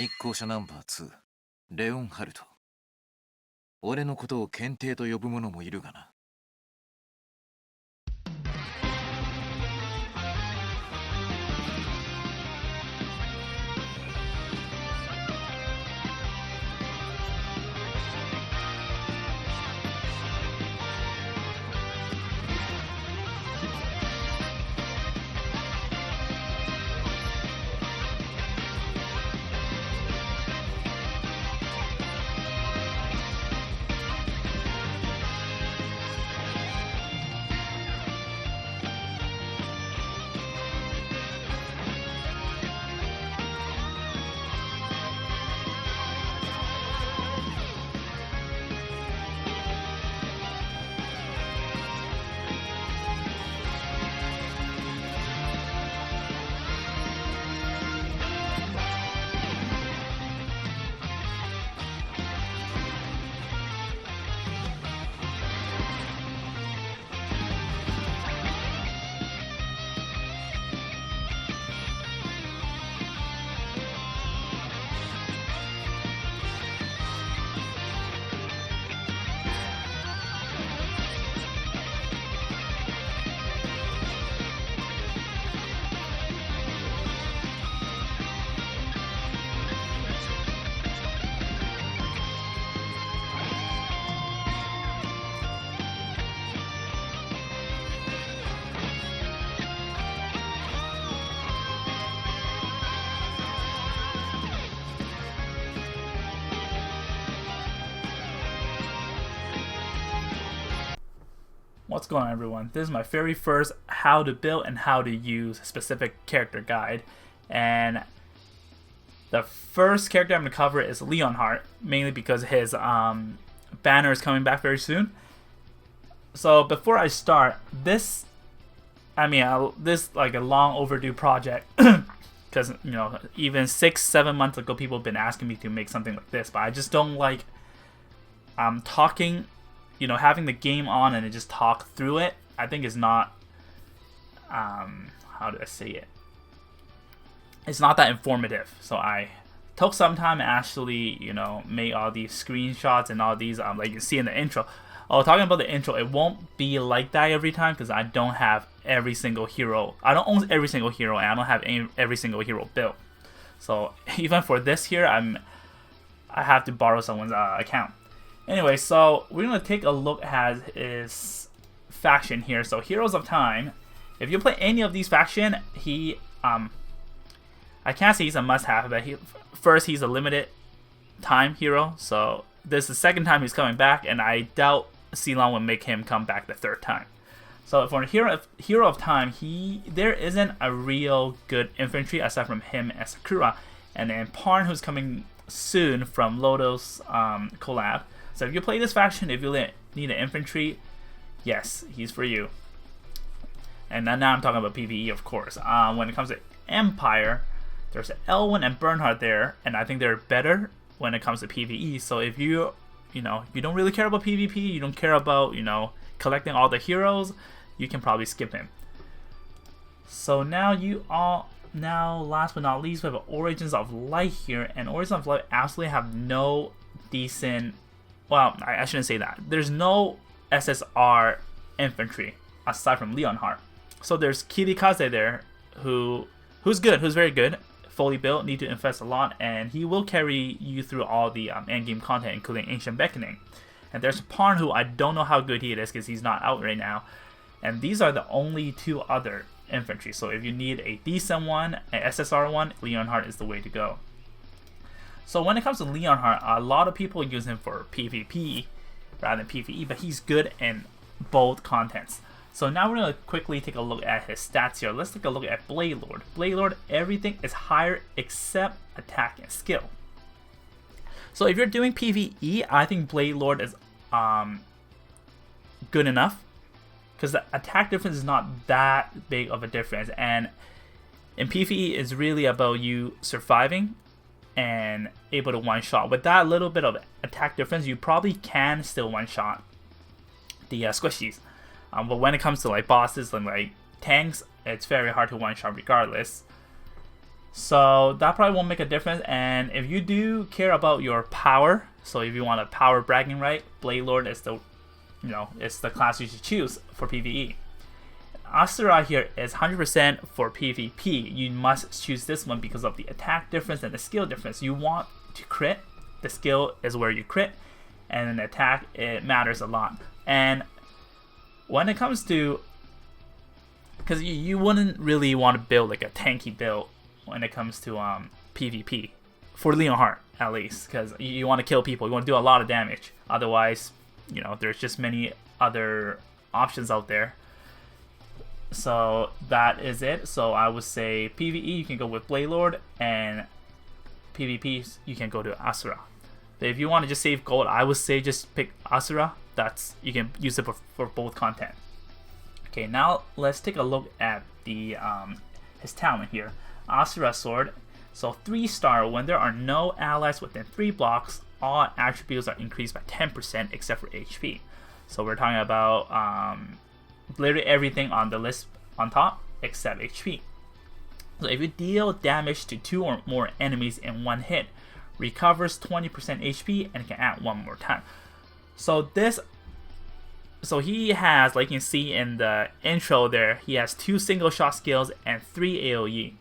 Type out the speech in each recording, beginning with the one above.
執行者ナンバー2、レオンハルト。俺のことを検定と呼ぶ者もいるがな。What's going on, everyone? This is my very first how to build and how to use specific character guide, and the first character I'm going to cover is Leonhardt, mainly because his banner is coming back very soon. So before I start, this like a long overdue project, because even 6-7 months ago people have been asking me to make something like this, but I just don't like talking. Having the game on and just talk through it, I think is not, how do I say it? It's not that informative. So I took some time and actually, made all these screenshots and all these, like you see in the intro. Oh, talking about the intro, it won't be like that every time because I don't have every single hero. I don't own every single hero, and I don't have every single hero built. So even for this here, I have to borrow someone's account. Anyway, so we're going to take a look at his faction here. So Heroes of Time, if you play any of these faction, I can't say he's a must-have, but first he's a limited time hero. So this is the second time he's coming back, and I doubt Ceylon will make him come back the third time. So for Hero of Time, there isn't a real good infantry aside from him and Sakura, and then Parn, who's coming soon from Lodo's collab. So if you play this faction, if you need an infantry, yes, he's for you. And now I'm talking about PvE, of course. When it comes to Empire, there's Elwyn and Bernhard there, and I think they're better when it comes to PvE. So if you don't really care about PvP, you don't care about collecting all the heroes, you can probably skip him. So now last but not least, we have Origins of Light here, and Origins of Light absolutely have no decent. Well, I shouldn't say that. There's no SSR infantry aside from Leonhardt. So there's Kirikaze there, who's good, who's very good, fully built, need to invest a lot, and he will carry you through all the endgame content, including Ancient Beckoning. And there's Parn, who I don't know how good he is because he's not out right now. And these are the only two other infantry. So if you need a decent one, an SSR one, Leonhardt is the way to go. So when it comes to Leonhardt, a lot of people use him for PvP rather than PvE, but he's good in both contents. So now we're going to quickly take a look at his stats here. Let's take a look at Blade Lord. Blade Lord, everything is higher except attack and skill. So if you're doing PvE, I think Blade Lord is good enough, because the attack difference is not that big of a difference, and in PvE it's really about you surviving and able to one-shot. With that little bit of attack difference, you probably can still one-shot the squishies. But when it comes to like bosses and like tanks, it's very hard to one-shot regardless. So that probably won't make a difference. And if you do care about your power, so if you want a power bragging right, Blade Lord is the, it's the class you should choose for PvE. Asura here is 100% for PvP. You must choose this one because of the attack difference and the skill difference. You want to crit. The skill is where you crit, and then the attack, it matters a lot. And when it comes to, because you wouldn't really want to build like a tanky build when it comes to PvP, for Leonhardt at least, because you want to kill people, you want to do a lot of damage. Otherwise, there's just many other options out there. So that is it. So I would say PvE you can go with Blade Lord, and PvP you can go to Asura. But if you want to just save gold, I would say just pick Asura. You can use it for both content. Okay, now let's take a look at the his talent here. Asura Sword. So 3-star, when there are no allies within 3 blocks, all attributes are increased by 10% except for HP. So we're talking about literally everything on the list on top except HP. So if you deal damage to 2 or more enemies in one hit, recovers 20% HP and can add 1 more time. So he has, like you can see in the intro there, he has 2 single shot skills and 3 AoE.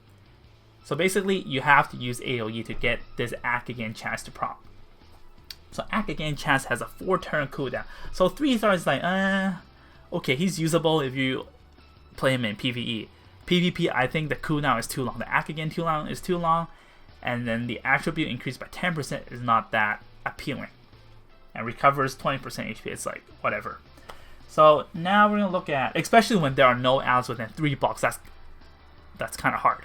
So basically you have to use AoE to get this Act Again chance to prompt. So Act Again chance has a 4-turn cooldown. So 3 stars is like, okay, he's usable if you play him in PvE. PvP, I think the cooldown is too long. The Act Again cooldown is too long, and then the attribute increased by 10% is not that appealing. And recovers 20% HP. It's like, whatever. So now we're gonna look at, especially when there are no allies within 3 blocks. That's kind of hard.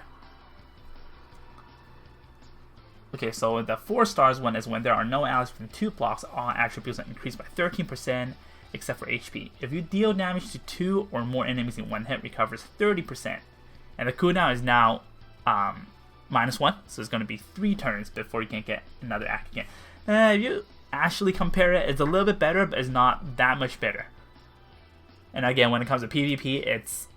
Okay, so the 4 stars one is when there are no allies within 2 blocks. All attributes are increased by 13%. Except for HP. If you deal damage to 2 or more enemies in one hit, recovers 30%. And the cooldown is now -1, so it's going to be 3 turns before you can get another Act Again. If you actually compare it, it's a little bit better, but it's not that much better. And again, when it comes to PvP, it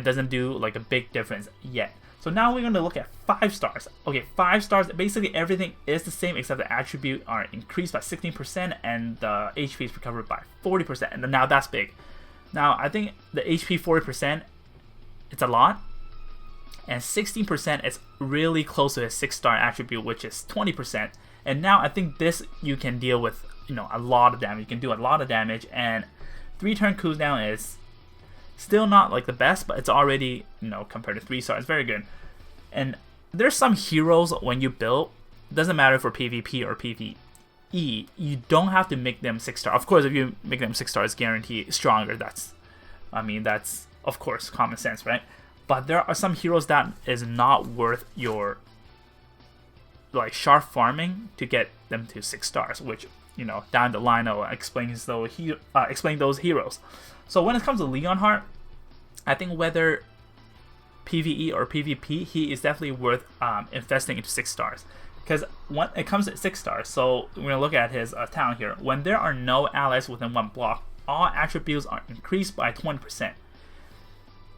doesn't do like a big difference yet. So now we're going to look at 5 stars. Okay, 5 stars, basically everything is the same except the attribute are increased by 16% and the HP is recovered by 40%. And now that's big. Now I think the HP 40%, it's a lot. And 16% is really close to a 6-star attribute, which is 20%. And now I think this you can deal with, a lot of damage. You can do a lot of damage, and 3-turn cooldown is still not like the best, but it's already, compared to 3 stars, very good. And there's some heroes when you build, doesn't matter for PvP or PvE, you don't have to make them 6-star. Of course, if you make them 6 stars, guarantee stronger. That's of course common sense, right? But there are some heroes that is not worth your like sharp farming to get them to 6 stars, which down the line I'll explain those heroes. So when it comes to Leonhardt, I think whether PvE or PvP, he is definitely worth investing into 6 stars. Because when it comes to 6 stars, so we're going to look at his talent here. When there are no allies within 1 block, all attributes are increased by 20%.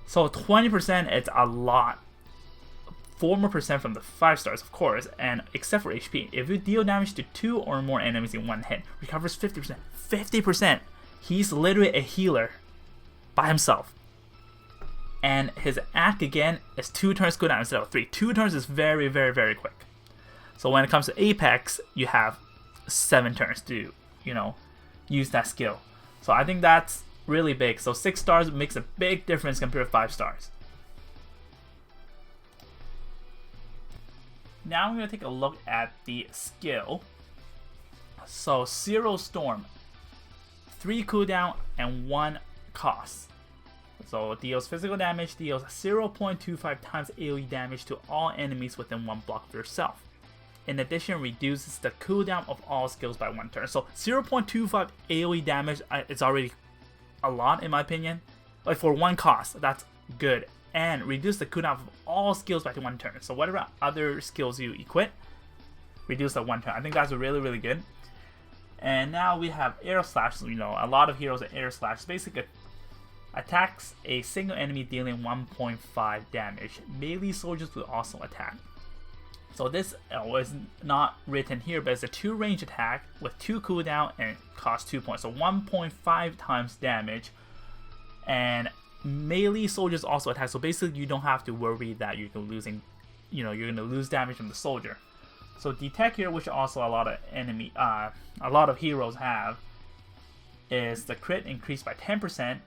So 20%, it's a lot. 4 more percent from the 5 stars, of course, and except for HP. If you deal damage to 2 or more enemies in one hit, recovers 50%. 50%! He's literally a healer by himself. And his Act Again is 2 turns cooldown instead of 3. 2 turns is very, very, very quick. So when it comes to Apex, you have 7 turns to, use that skill. So I think that's really big. So 6 stars makes a big difference compared to 5 stars. Now I'm going to take a look at the skill. So Zero Storm, 3 cooldown and 1 cost. So deals physical damage, deals 0.25 times AoE damage to all enemies within 1 block of yourself. In addition, reduces the cooldown of all skills by 1 turn. So 0.25 AoE damage, it's already a lot in my opinion. Like for 1 cost, that's good. And reduce the cooldown of all skills by 1 turn. So whatever other skills you equip, reduce that 1 turn. I think that's really, really good. And now we have Air Slash. A lot of heroes are Air Slash. It's basically Attacks a single enemy dealing 1.5 damage. Melee soldiers will also attack. So this was not written here, but it's a 2 range attack with 2 cooldown and costs 2 points. So 1.5 times damage. And melee soldiers also attack. So basically you don't have to worry that you're losing, you're going to lose damage from the soldier. So detect here, which also a lot of heroes have, is the crit increased by 10%.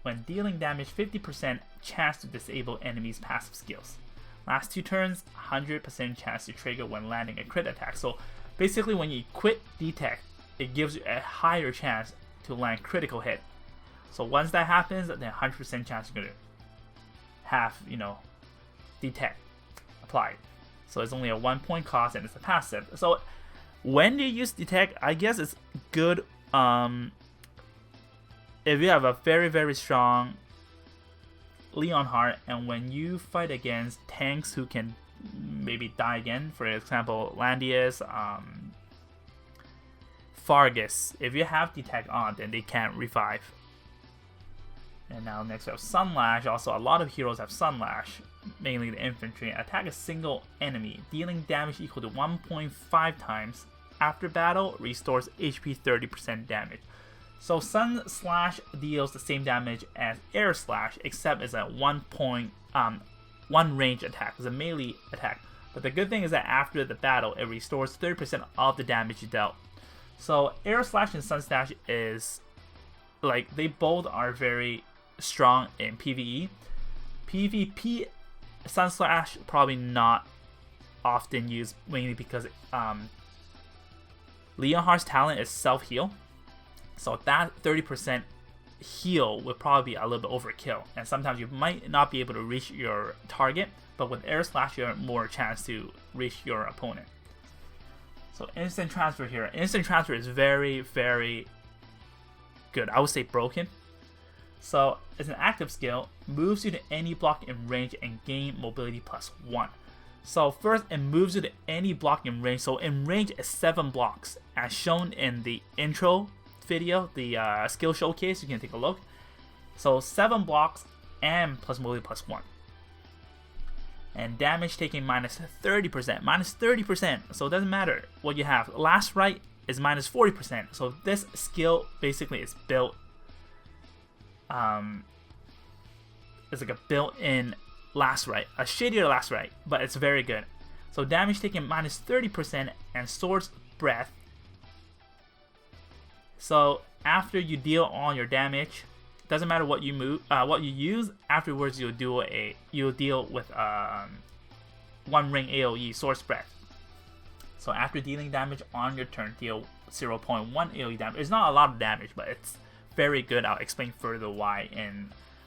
When dealing damage, 50% chance to disable enemies' passive skills. Last 2 turns, 100% chance to trigger when landing a crit attack. So basically when you quit detect, it gives you a higher chance to land critical hit. So once that happens, then 100% chance you're going to have, detect applied. So it's only a 1 point cost and it's a passive. So when you use detect, I guess it's good if you have a very, very strong Leonhardt, and when you fight against tanks who can maybe die again, for example, Landius, Fargus, if you have detect on, then they can't revive. And now next we have Sunlash. Also, a lot of heroes have Sunlash, mainly the infantry. Attack a single enemy, dealing damage equal to 1.5 times. After battle, restores HP 30% damage. So Sun Slash deals the same damage as Air Slash, except it's a 1 range attack. It's a melee attack. But the good thing is that after the battle, it restores 30% of the damage you dealt. So Air Slash and Sun Slash is like, they both are very strong in PvE. PvP, Sun Slash probably not often used, mainly because Leonhardt's talent is self-heal. So that 30% heal would probably be a little bit overkill, and sometimes you might not be able to reach your target, but with Air Slash you have more chance to reach your opponent. So instant transfer here. Instant transfer is very, very good. I would say broken. So it's an active skill, moves you to any block in range and gain mobility +1. So first, it moves you to any block in range. So in range is 7 blocks, as shown in the intro video, the skill showcase. You can take a look. So 7 blocks and plus mobility +1. And damage taking -30%. -30%. So it doesn't matter what you have. Last right is -40%. So this skill basically is built. It's like a built-in last right, a shittier last right, but it's very good. So damage taken -30% and Sword's Breath. So after you deal all your damage, doesn't matter what you use. Afterwards, you'll deal with 1 ring AOE, Sword's Breath. So after dealing damage on your turn, deal 0.1 AOE damage. It's not a lot of damage, but it's very good. I'll explain further why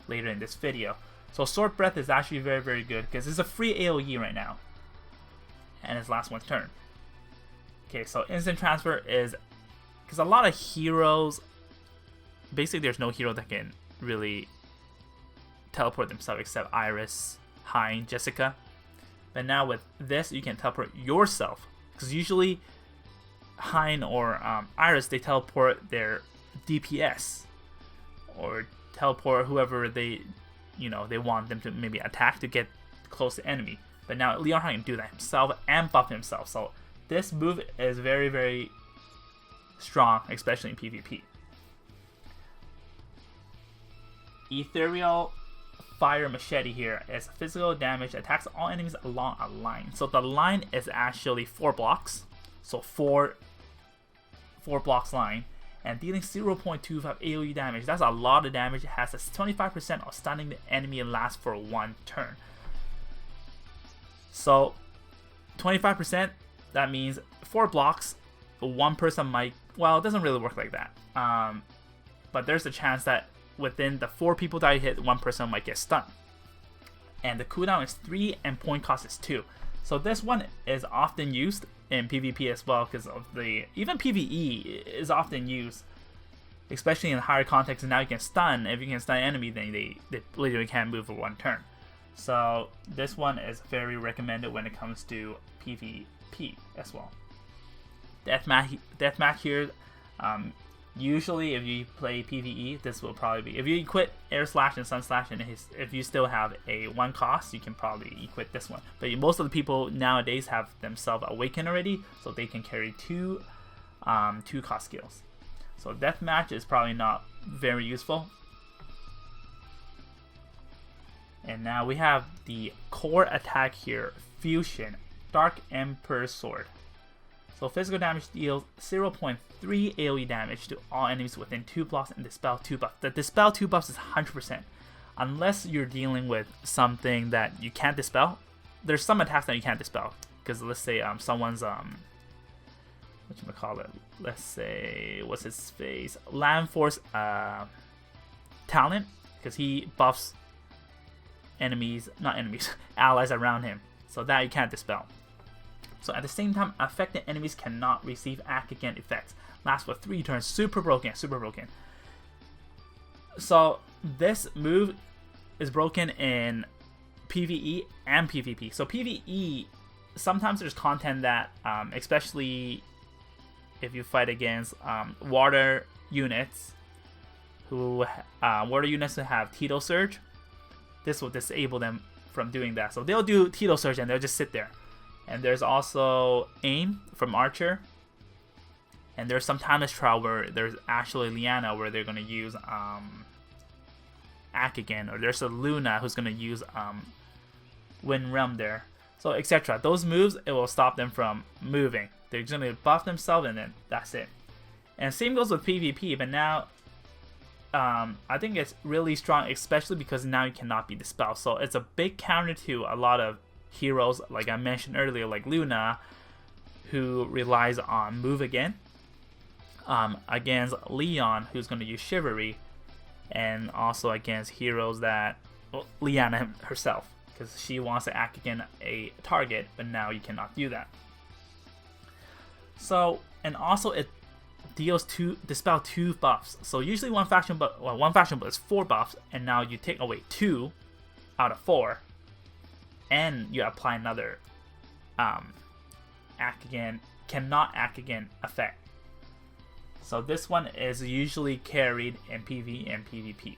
later in this video. So Sword Breath is actually very, very good because it's a free AOE right now, and it's last one's turn. Okay, so instant transfer is because a lot of heroes, basically there's no hero that can really teleport themselves except Iris, Hein, Jessica. But now with this, you can teleport yourself, because usually Hein or Iris, they teleport their DPS or teleport whoever they want them to maybe attack to get close to enemy. But now Leonhardt can do that himself and buff himself. So this move is very, very strong, especially in PvP. Ethereal Fire Machete here is physical damage, attacks all enemies along a line. So the line is actually 4 blocks. So 4 blocks line. And dealing 0.25 AoE damage. That's a lot of damage. It has a 25% of stunning the enemy and lasts for 1 turn. So 25%, that means 4 blocks, 1 person might, well, it doesn't really work like that. But there's a chance that within the 4 people that you hit, 1 person might get stunned. And the cooldown is 3 and point cost is 2. So this one is often used in PvP as well, because of even PvE is often used, especially in higher context. And now you can stun. If you can stun an enemy, then they literally can't move for 1 turn. So this one is very recommended when it comes to PvP as well. Deathmatch here, Usually, if you play PvE, this will probably be... If you equip Air Slash and Sun Slash, and if you still have a 1 cost, you can probably equip this one. But most of the people nowadays have themselves Awaken already, so they can carry 2 cost skills. So Deathmatch is probably not very useful. And now we have the core attack here, Fusion, Dark Emperor Sword. So physical damage deals 0.3 AoE damage to all enemies within 2 blocks and Dispel 2 buffs. The Dispel 2 buffs is 100%. Unless you're dealing with something that you can't dispel. There's some attacks that you can't dispel. Because let's say someone's, whatchamacallit, let's say, what's his face? Land Force talent. Because he buffs allies around him. So that you can't dispel. So at the same time, affected enemies cannot receive act again effects. Lasts for 3 turns. Super broken, super broken. So this move is broken in PvE and PvP. So PvE, sometimes there's content that, especially if you fight against water units who have Tito Surge, this will disable them from doing that. So they'll do Tito Surge and they'll just sit there. And there's also Aim from Archer. And there's some Timeless Trial where there's actually Liana where they're going to use Ack again. Or there's a Luna who's going to use Wind Realm there. So etc. Those moves, it will stop them from moving. They're just going to buff themselves and then that's it. And same goes with PvP. But now I think it's really strong, especially because now you cannot be dispelled. So it's a big counter to a lot of heroes, like I mentioned earlier, like Luna, who relies on move again, against Leon, who's going to use Chivalry, and also against heroes that, well, Liana herself, because she wants to act against a target, but now you cannot do that. So, and also it deals dispel 2 buffs. So usually one faction buff is 4 buffs, and now you take away 2 out of 4. And you apply another cannot act again effect. So this one is usually carried in PvE and PvP.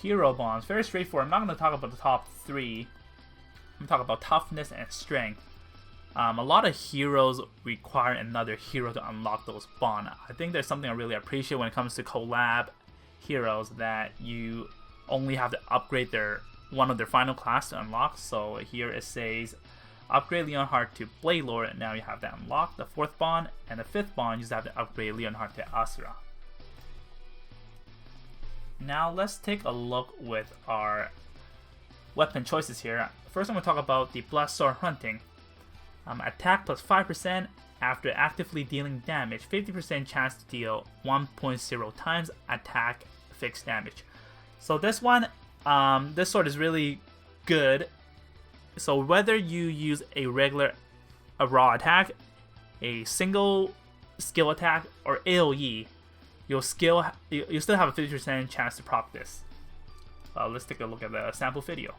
Hero bonds, very straightforward. I'm not going to talk about the top 3. I'm going to talk about toughness and strength. A lot of heroes require another hero to unlock those bonds. I think there's something I really appreciate when it comes to collab heroes, that you only have to upgrade one of their final class to unlock. So here it says upgrade Leonhardt to Blade Lord, and now you have that unlocked. The 4th bond and the 5th bond, you just have to upgrade Leonhardt to Asura. Now let's take a look with our weapon choices here. First I'm going to talk about the Blessed Sword Hunting. Attack plus 5% after actively dealing damage, 50% chance to deal 1.0 times attack fixed damage. So this one, this sword is really good. So whether you use a raw attack, a single skill attack, or AoE, you'll still have a 50% chance to proc this. Let's take a look at the sample video.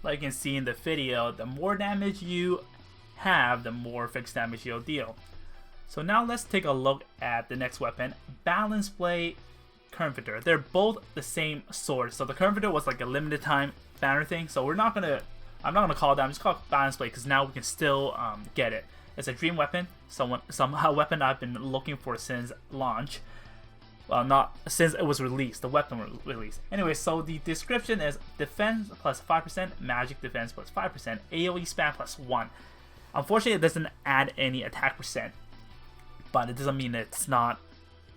Like you can see in the video, the more damage you have, the more fixed damage you'll deal. So now let's take a look at the next weapon, Balance Blade Comforter. They're both the same sword. So the Comforter was like a limited time banner thing. So I'm not gonna call it that. I'm just call it Balance Blade because now we can still get it. It's a dream weapon, somehow weapon I've been looking for since launch. Well, not since it was released, the weapon was released. Anyway, so the description is defense plus 5%, magic defense plus 5%, AoE spam plus 1. Unfortunately, it doesn't add any attack percent, but it doesn't mean it's not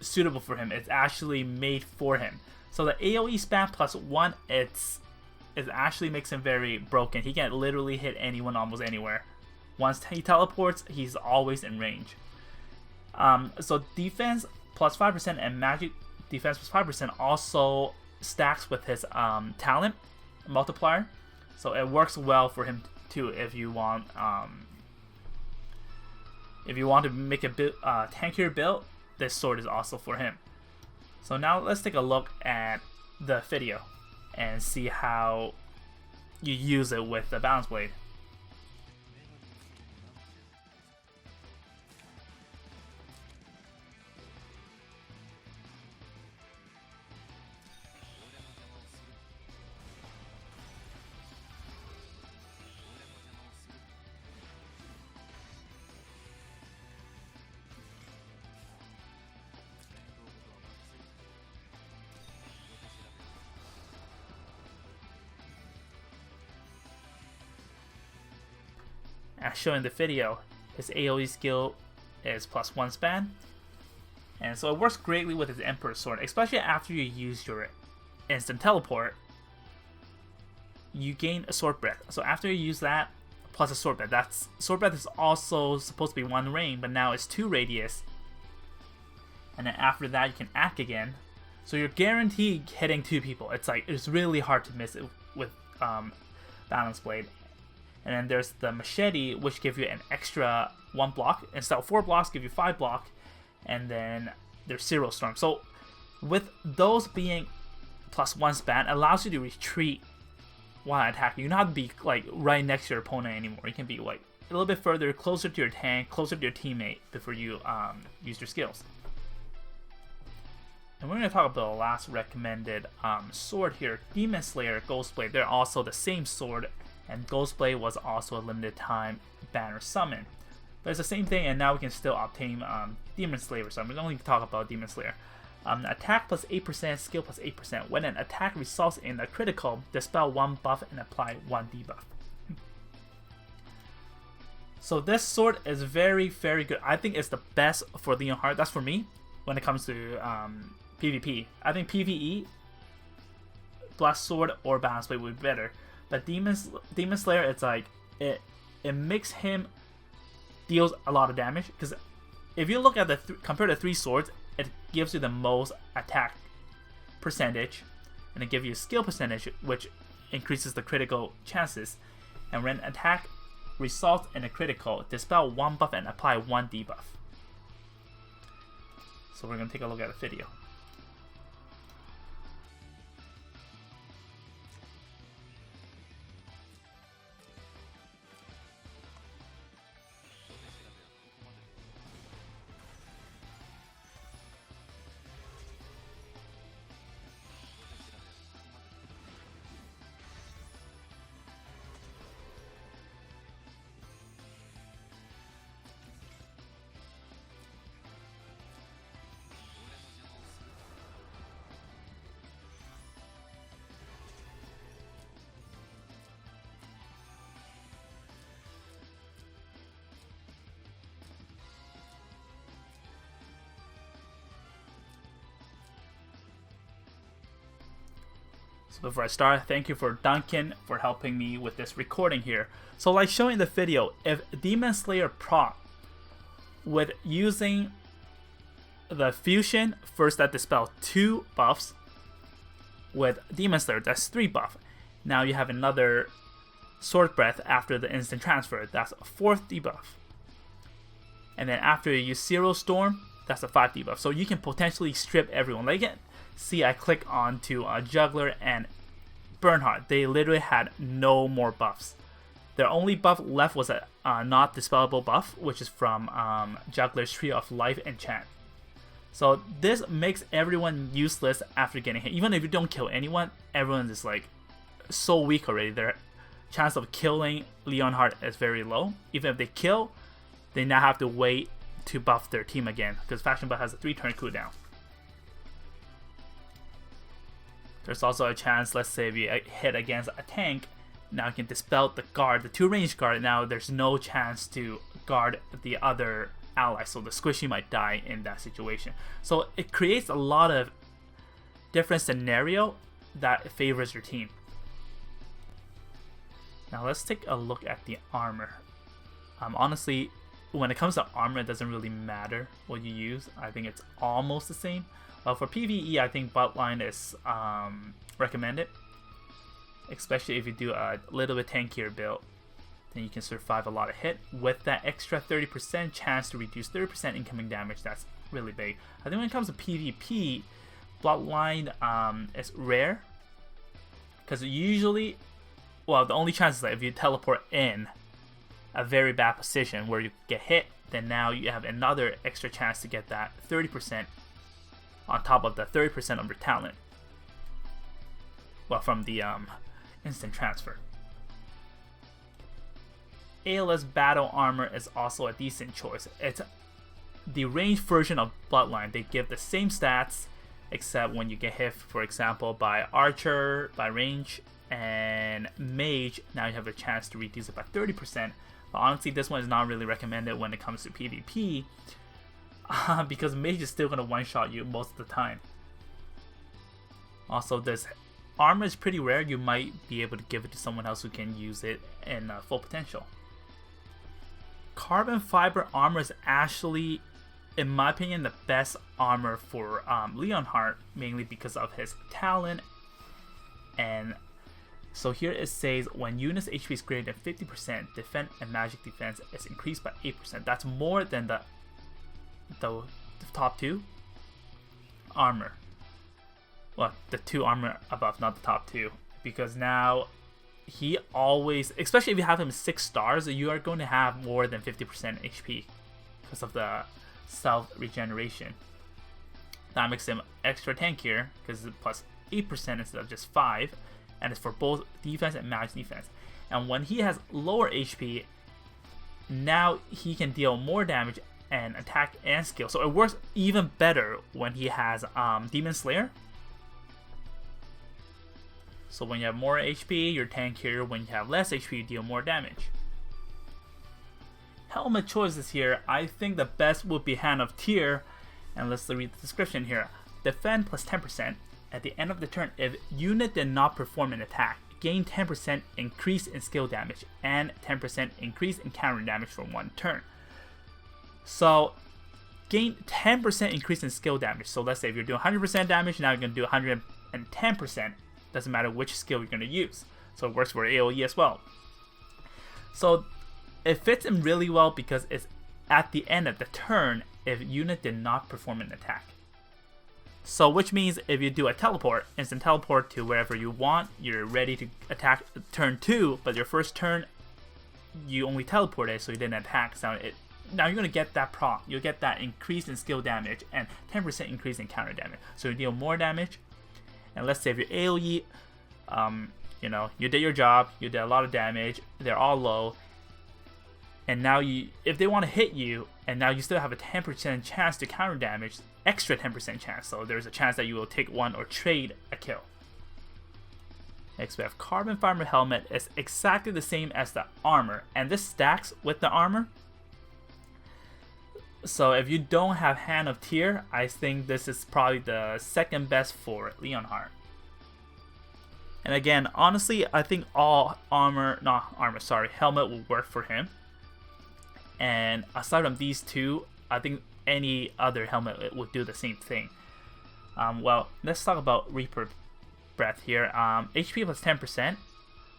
suitable for him. It's actually made for him. So the AoE spam plus 1, it actually makes him very broken. He can literally hit anyone almost anywhere. Once he teleports, he's always in range. So defense plus 5% and magic defense plus 5% also stacks with his talent multiplier. So it works well for him too if you want to make a tankier build. This sword is also for him. So now let's take a look at the video and see how you use it with the balance blade. As shown in the video, his AoE skill is +1 span, and so it works greatly with his Emperor Sword, especially after you use your instant teleport. You gain a sword breath. So after you use that, plus a sword breath. Sword breath is also supposed to be 1 range, but now it's 2 radius. And then after that, you can act again. So you're guaranteed hitting 2 people. It's really hard to miss it with Balance Blade. And then there's the machete, which gives you an extra 1 block. Instead of 4 blocks, give you 5 block. And then there's Zero Storm. So with those being +1 span, allows you to retreat while attacking. You don't have to be like right next to your opponent anymore. You can be like a little bit further, closer to your tank, closer to your teammate before you use your skills. And we're going to talk about the last recommended sword here, Demon Slayer Ghostblade. They're also the same sword, and Ghostblade was also a limited time banner summon. But it's the same thing, and now we can still obtain Demon Slayer. So we're going to talk about Demon Slayer. Attack plus 8%, skill plus 8%. When an attack results in a critical, dispel 1 buff and apply 1 debuff. So this sword is very, very good. I think it's the best for Leonhardt. That's for me when it comes to PvP. I think PvE, Blast Sword or Balance Blade would be better. But Demon Slayer, it's like it makes him deals a lot of damage, because if you look at the compare the 3 swords, it gives you the most attack percentage, and it gives you skill percentage, which increases the critical chances. And when attack results in a critical, dispel 1 buff and apply 1 debuff. So we're going to take a look at the video. So before I start, thank you for Duncan for helping me with this recording here. So like showing the video, if Demon Slayer proc with using the fusion, first that dispel 2 buffs, with Demon Slayer that's 3 buff. Now you have another Sword Breath after the instant transfer, that's a 4th debuff. And then after you use Zero Storm, that's a 5 debuff. So you can potentially strip everyone. Like it. See, I click onto Juggler and Bernhardt. They literally had no more buffs. Their only buff left was a not dispellable buff, which is from Juggler's Tree of Life enchant. So this makes everyone useless after getting hit. Even if you don't kill anyone, everyone is like so weak already. Their chance of killing Leonhardt is very low. Even if they kill, they now have to wait to buff their team again, because Faction Buff has a 3-turn cooldown. There's also a chance, let's say if you hit against a tank, now you can dispel the guard, the 2-range guard. Now there's no chance to guard the other ally, so the squishy might die in that situation. So it creates a lot of different scenario that favors your team. Now let's take a look at the armor. Honestly, when it comes to armor, it doesn't really matter what you use. I think it's almost the same. Well, for PvE, I think Bloodline is recommended, especially if you do a little bit tankier build. Then you can survive a lot of hit with that extra 30% chance to reduce 30% incoming damage. That's really big. I think when it comes to PvP, Bloodline is rare because usually, well, the only chance is that if you teleport in a very bad position where you get hit, then now you have another extra chance to get that 30% on top of the 30% of your talent. Well, from the instant transfer. ALS Battle Armor is also a decent choice. It's the ranged version of Bloodline. They give the same stats, except when you get hit, for example, by Archer, by Range, and Mage, now you have a chance to reduce it by 30%. But honestly, this one is not really recommended when it comes to PvP, because Mage is still going to one-shot you most of the time. Also, this armor is pretty rare. You might be able to give it to someone else who can use it in full potential. Carbon fiber armor is actually, in my opinion, the best armor for Leonhardt, mainly because of his talent. And so here it says, when units HP is greater than 50%, defense and magic defense is increased by 8%. That's more than the top two armor. Well, the two armor above, not the top two, because now he always, especially if you have him 6 stars, you are going to have more than 50% HP because of the self regeneration. That makes him extra tankier because it's plus 8% instead of just 5, and it's for both defense and magic defense. And when he has lower HP, now he can deal more damage and attack and skill. So it works even better when he has Demon Slayer. So when you have more HP, you're tankier. When you have less HP, you deal more damage. Helmet choices here. I think the best would be Hand of Tyr. And let's read the description here. Defend plus 10%. At the end of the turn, if unit did not perform an attack, gain 10% increase in skill damage and 10% increase in counter damage for 1 turn. So gain 10% increase in skill damage. So let's say if you're doing 100% damage, now you're going to do 110%. Doesn't matter which skill you're going to use. So it works for AoE as well. So it fits in really well because it's at the end of the turn if unit did not perform an attack. So which means if you do a teleport, instant teleport to wherever you want, you're ready to attack turn 2, but your first turn you only teleported, so you didn't attack. So now you're going to get that prompt. You'll get that increase in skill damage and 10% increase in counter damage. So you deal more damage. And let's say if your AoE, you did your job, you did a lot of damage, they're all low, and now if they want to hit you, and now you still have a 10% chance to counter damage, extra 10% chance, so there's a chance that you will take one or trade a kill. Next we have Carbon Fiber Helmet. It's exactly the same as the armor, and this stacks with the armor. So if you don't have Hand of Tyr, I think this is probably the second best for Leonhardt. And again, honestly, I think all helmet will work for him. And aside from these two, I think any other helmet would do the same thing. Well, let's talk about Reaper Breath here. HP plus 10%.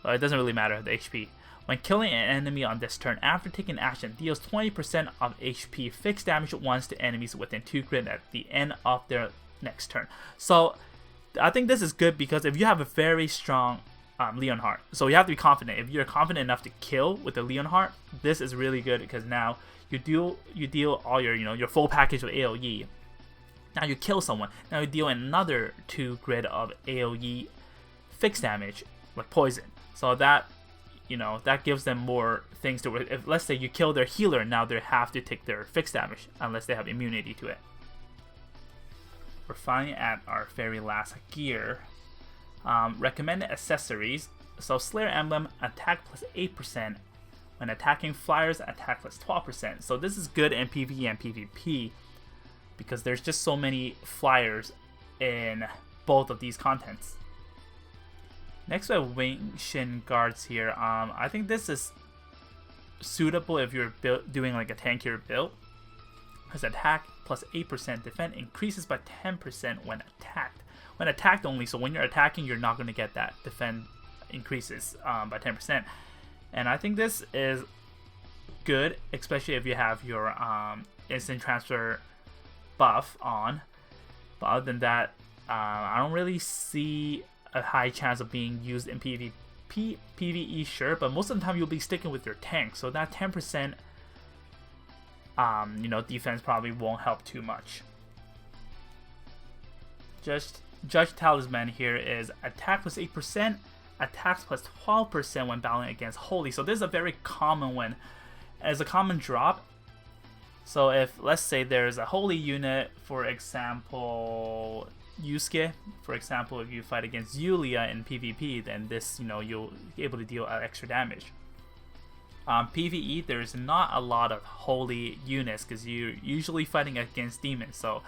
Well, it doesn't really matter, the HP. When killing an enemy on this turn, after taking action, deals 20% of HP fixed damage once to enemies within 2 grid at the end of their next turn. So I think this is good because if you have a very strong Leonhardt, so you have to be confident. If you're confident enough to kill with the Leonhardt, this is really good because now you deal all your full package of AoE. Now you kill someone. Now you deal another 2 grid of AoE fixed damage like poison. So that gives them more things to work. If let's say you kill their healer, now they have to take their fixed damage unless they have immunity to it. We're finally at our very last gear. Recommended accessories. So Slayer Emblem, attack plus 8%. When attacking flyers, attack plus 12%. So this is good in PvE and PvP because there's just so many flyers in both of these contents. Next we have Wing Shin Guards here. I think this is suitable if you're doing like a tankier build. Because attack plus 8%, defend increases by 10% when attacked. When attacked only, so when you're attacking, you're not going to get that. Defend increases by 10%. And I think this is good, especially if you have your instant transfer buff on. But other than that, I don't really see a high chance of being used in PvE, sure, but most of the time you'll be sticking with your tank, so that 10% defense probably won't help too much. Just Judge Talisman here is attack plus 8%, attacks plus 12% when battling against Holy. So this is a very common one. As a common drop. So if, let's say there's a Holy unit, for example, Yusuke, for example, if you fight against Yulia in PvP, then this, you'll be able to deal extra damage. PvE, there's not a lot of Holy units because you're usually fighting against demons, so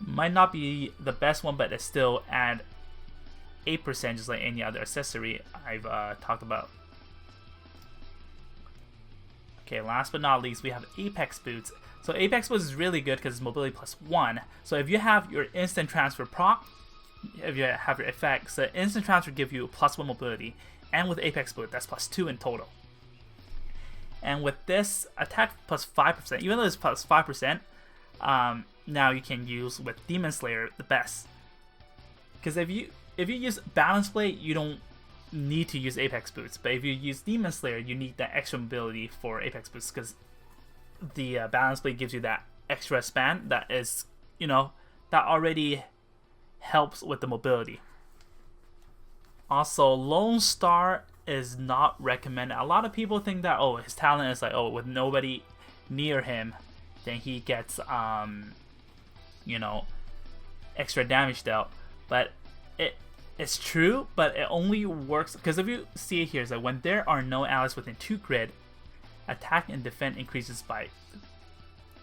might not be the best one, but it still add 8% just like any other accessory I've talked about. Okay, last but not least, we have Apex Boots. So Apex Boots is really good because it's mobility plus 1. So if you have your instant transfer proc, if you have your effects, the instant transfer give you plus 1 mobility, and with Apex Boot, that's plus 2 in total. And with this, attack plus 5%, even though it's plus 5%, now you can use with Demon Slayer the best. Because if you use Balance Blade, you don't need to use Apex Boots, but if you use Demon Slayer, you need that extra mobility for Apex Boots because the Balance Blade gives you that extra span that is, that already helps with the mobility. Also, Lone Star is not recommended. A lot of people think that, his talent is like, with nobody near him, then he gets, extra damage dealt. But it's true, but it only works because if you see it here, it's like when there are no allies within 2 grid, attack and defend increases by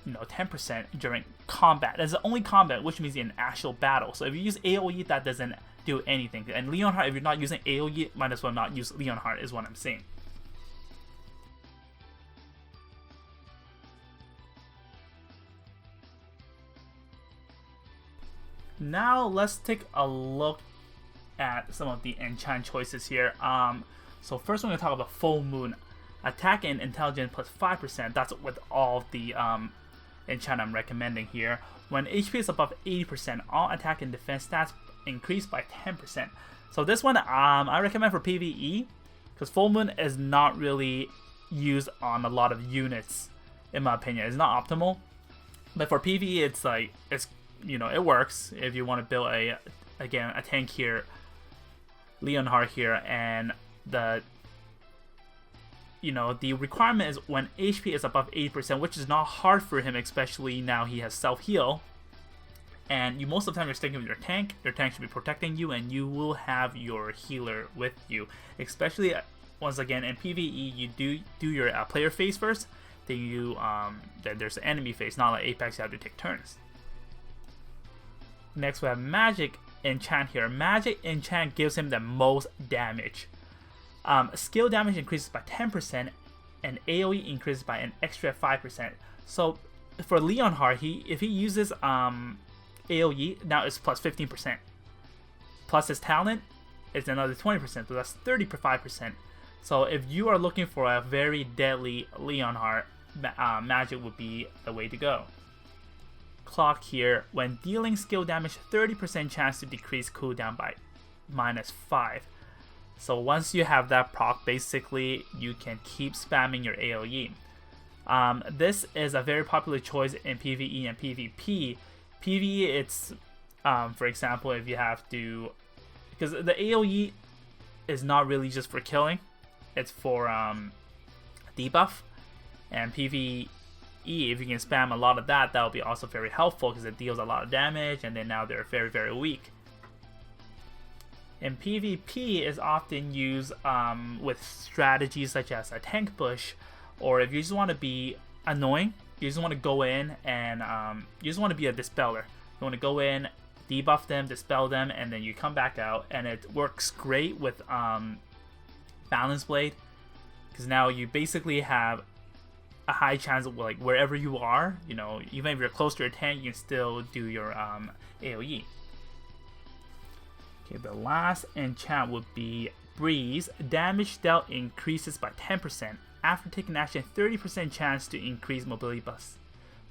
10% during combat. That's the only combat, which means in actual battle. So if you use AoE, that doesn't do anything. And Leonhardt, if you're not using AoE, might as well not use Leonhardt, is what I'm saying. Now let's take a look at some of the enchant choices here. So first we're going to talk about Full Moon. Attack and intelligence plus 5%. That's with all the enchant I'm recommending here. When HP is above 80%, all attack and defense stats increase by 10%. So this one I recommend for PvE because Full Moon is not really used on a lot of units, in my opinion. It's not optimal, but for PvE it works if you want to build a tank here, Leonhardt here, and the requirement is when HP is above 80%, which is not hard for him, especially now he has self-heal. And most of the time you're sticking with your tank should be protecting you, and you will have your healer with you. Especially, once again, in PvE, you do your player phase first, then then there's an enemy phase, not like Apex, you have to take turns. Next we have Magic Enchant here. Magic Enchant gives him the most damage. Skill damage increases by 10%, and AoE increases by an extra 5%. So for Leonhardt, if he uses AoE, now it's plus 15%. Plus his talent, it's another 20%, so that's 35%. So if you are looking for a very deadly Leonhardt, Magic would be the way to go. Clock here, when dealing skill damage, 30% chance to decrease cooldown by -5. So once you have that proc, basically you can keep spamming your AoE. This is a very popular choice in PvE and PvP. PvE, it's for example, if you have to, because the AoE is not really just for killing, it's for debuff. And PvE, if you can spam a lot of that, will be also very helpful because it deals a lot of damage, and then now they're very, very weak. In PvP is often used with strategies such as a tank push, or if you just want to be annoying, you just want to go in and you just want to be a dispeller. You want to go in, debuff them, dispel them, and then you come back out, and it works great with Balance Blade. because now you basically have a high chance of, like, wherever you are, you know, even if you're close to your tank, you can still do your AoE. Okay, the last enchant would be Breeze. Damage dealt increases by 10%. After taking action, 30% chance to increase mobility plus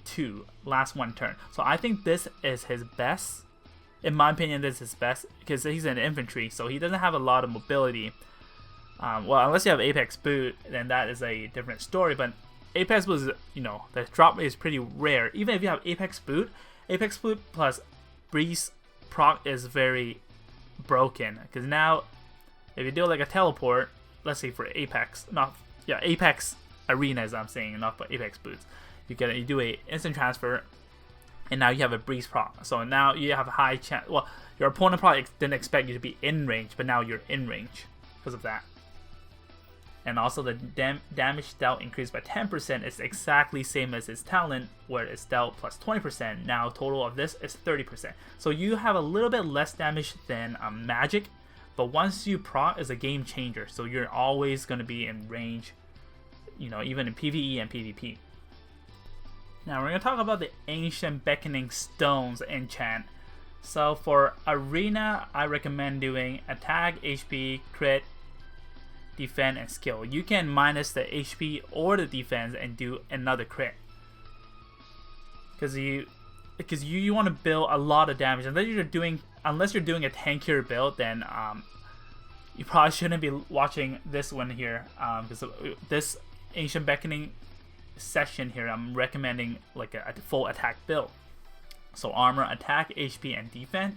2. Last 1 turn. So I think this is his best. In my opinion, this is his best because he's an infantry, so he doesn't have a lot of mobility. Well, unless you have Apex Boot, then that is a different story. But Apex Boot is, you know, the drop rate is pretty rare. Even if you have Apex Boot plus Breeze proc is very broken, because now if you do like a teleport, let's say for Apex, Apex arenas, I'm saying, not for Apex Boots, you do a instant transfer, and now you have a Breeze proc. So now you have a high chance. Well, your opponent probably didn't expect you to be in range, but now you're in range because of that. And also the damage dealt increased by 10% is exactly same as his talent, where it's dealt plus 20%. Now total of this is 30%. So you have a little bit less damage than magic, but once you proc, is a game changer. So you're always going to be in range, you know, even in PvE and PvP. Now we're going to talk about the Ancient Beckoning Stones enchant. So for Arena, I recommend doing attack, HP, crit, defend, and skill. You can minus the HP or the defense and do another crit. Because you want to build a lot of damage. Unless you're doing a tankier build, then you probably shouldn't be watching this one here. Because this Ancient Beckoning session here, I'm recommending like a full attack build. So armor, attack, HP, and defense.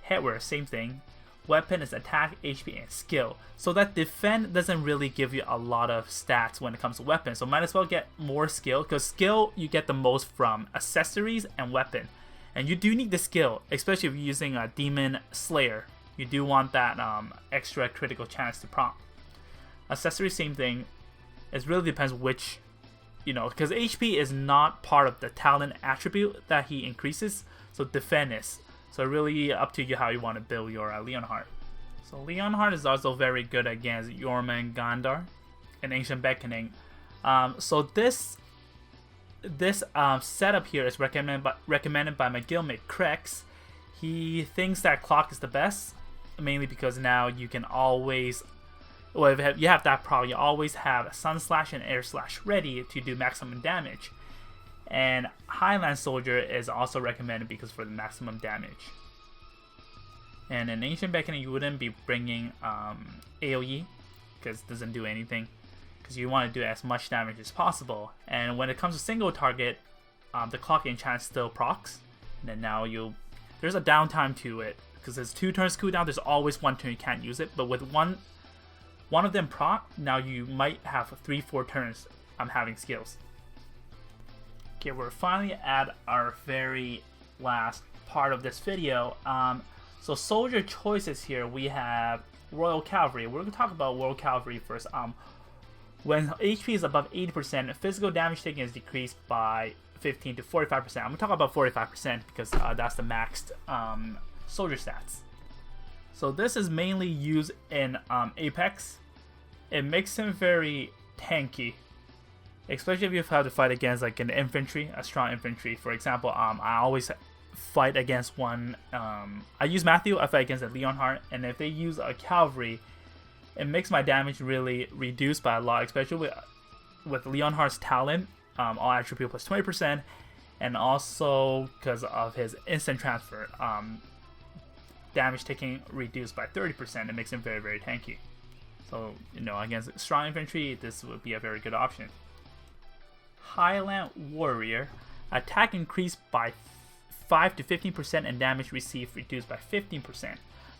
Headwear, same thing. Weapon is attack, HP, and skill. So that defend doesn't really give you a lot of stats when it comes to weapon. So might as well get more skill, because skill you get the most from accessories and weapon. And you do need the skill, especially if you're using a Demon Slayer. You do want that extra critical chance to prompt. Accessories, same thing. It really depends which, you know, because HP is not part of the talent attribute that he increases. So defend is. So really up to you how you want to build your Leonhardt. So Leonhardt is also very good against Jormungandr and Ancient Beckoning. So this setup here is recommended by my guildmate Crex. He thinks that clock is the best, mainly because now you can always, well, if you have that problem, you always have Sun Slash and Air Slash ready to do maximum damage. And Highland Soldier is also recommended because for the maximum damage. And in Ancient Beckoning, you wouldn't be bringing AoE because it doesn't do anything, because you want to do as much damage as possible. And when it comes to single target, the clock enchant still procs. And then now there's a downtime to it, because there's 2 turns cooldown. There's always 1 turn you can't use it, but with one of them proc, now you might have 3-4 turns having skills. Okay, we're finally at our very last part of this video. So soldier choices here, we have Royal Cavalry. We're going to talk about Royal Cavalry first. When HP is above 80%, physical damage taken is decreased by 15 to 45%. I'm going to talk about 45% because that's the maxed soldier stats. So this is mainly used in Apex. It makes him very tanky, especially if you have to fight against like an infantry, a strong infantry. For example, I always fight against one. I use Matthew. I fight against a Leonhardt, and if they use a cavalry, it makes my damage really reduced by a lot, especially with Leonhardt's talent, all attribute plus 20%, and also because of his instant transfer, damage taking reduced by 30%. It makes him very, very tanky. So, you know, against strong infantry, this would be a very good option. Highland Warrior, attack increased by 5 to 15% and damage received reduced by 15%.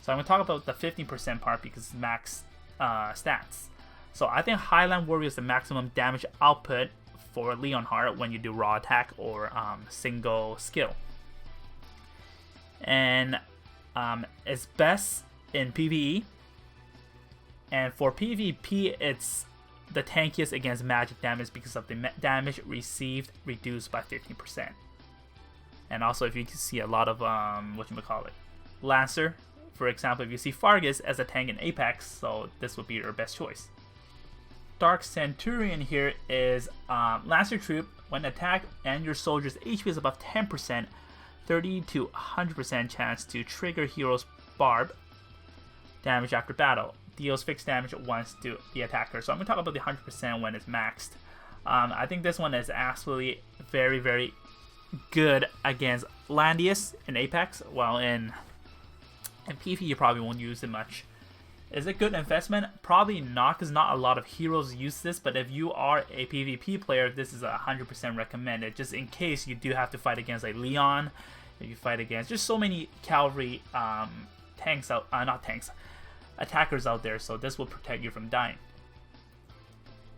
So I'm going to talk about the 15% part because it's max stats. So I think Highland Warrior is the maximum damage output for Leonhardt when you do raw attack or single skill. And it's best in PvE. And for PvP, it's the tankiest against magic damage because of the damage received reduced by 15%. And also, if you can see a lot of Lancer, for example, if you see Fargus as a tank in Apex, so this would be your best choice. Stark Centurion here is Lancer Troop. When attacked and your soldier's HP is above 10%, 30 to 100% chance to trigger hero's barb damage after battle. Deals fixed damage once to the attacker. So I'm going to talk about the 100% when it's maxed. I think this one is absolutely very, very good against Landius in Apex. Well, in PvP you probably won't use it much. Is it good investment? Probably not, because not a lot of heroes use this, but if you are a PvP player, this is 100% recommended, just in case you do have to fight against like Leon, if you fight against just so many cavalry tanks out, not tanks, attackers out there, so this will protect you from dying.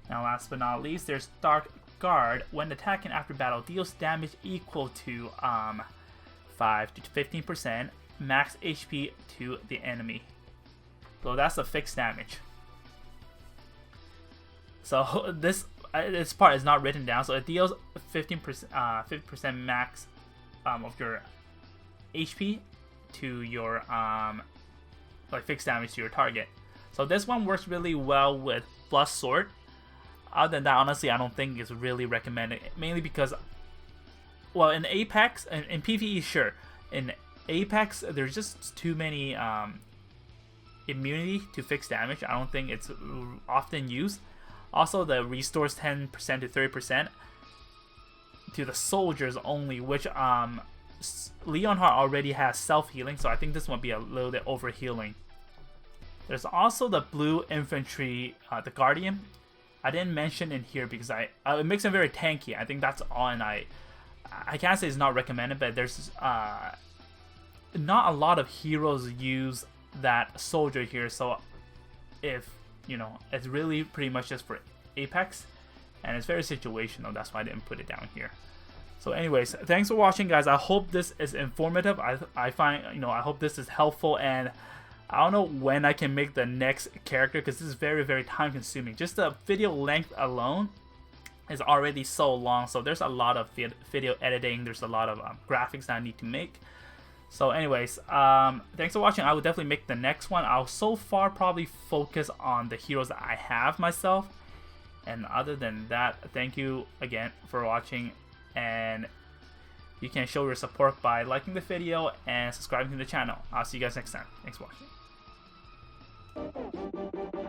Now last but not least, there's Dark Guard. When attacking after battle, deals damage equal to 5 to 15%, max HP to the enemy. So that's the fixed damage. So this part is not written down. So it deals 50% max of your HP to your like fixed damage to your target. So this one works really well with Plus Sword. Other than that, honestly, I don't think it's really recommended. Mainly because, well, in Apex and in PvE, sure. In Apex, there's just too many immunity to fixed damage. I don't think it's often used. Also, the restores 10% to 30% to the soldiers only, which Leonhardt already has self-healing, so I think this might be a little bit over-healing. There's also the blue infantry, the Guardian. I didn't mention in here because it makes him very tanky. I think that's all, and I can't say it's not recommended, but there's not a lot of heroes use that soldier here, so if you know, it's really pretty much just for Apex, and it's very situational. That's why I didn't put it down here. So anyways, thanks for watching, guys. I hope this is informative. I find, you know, I hope this is helpful, and I don't know when I can make the next character, because this is very, very time consuming. Just the video length alone is already so long, so there's a lot of video editing, there's a lot of graphics that I need to make. So anyways, thanks for watching. I will definitely make the next one. I'll so far probably focus on the heroes that I have myself. And other than that, thank you again for watching. And you can show your support by liking the video and subscribing to the channel. I'll see you guys next time. Thanks for watching.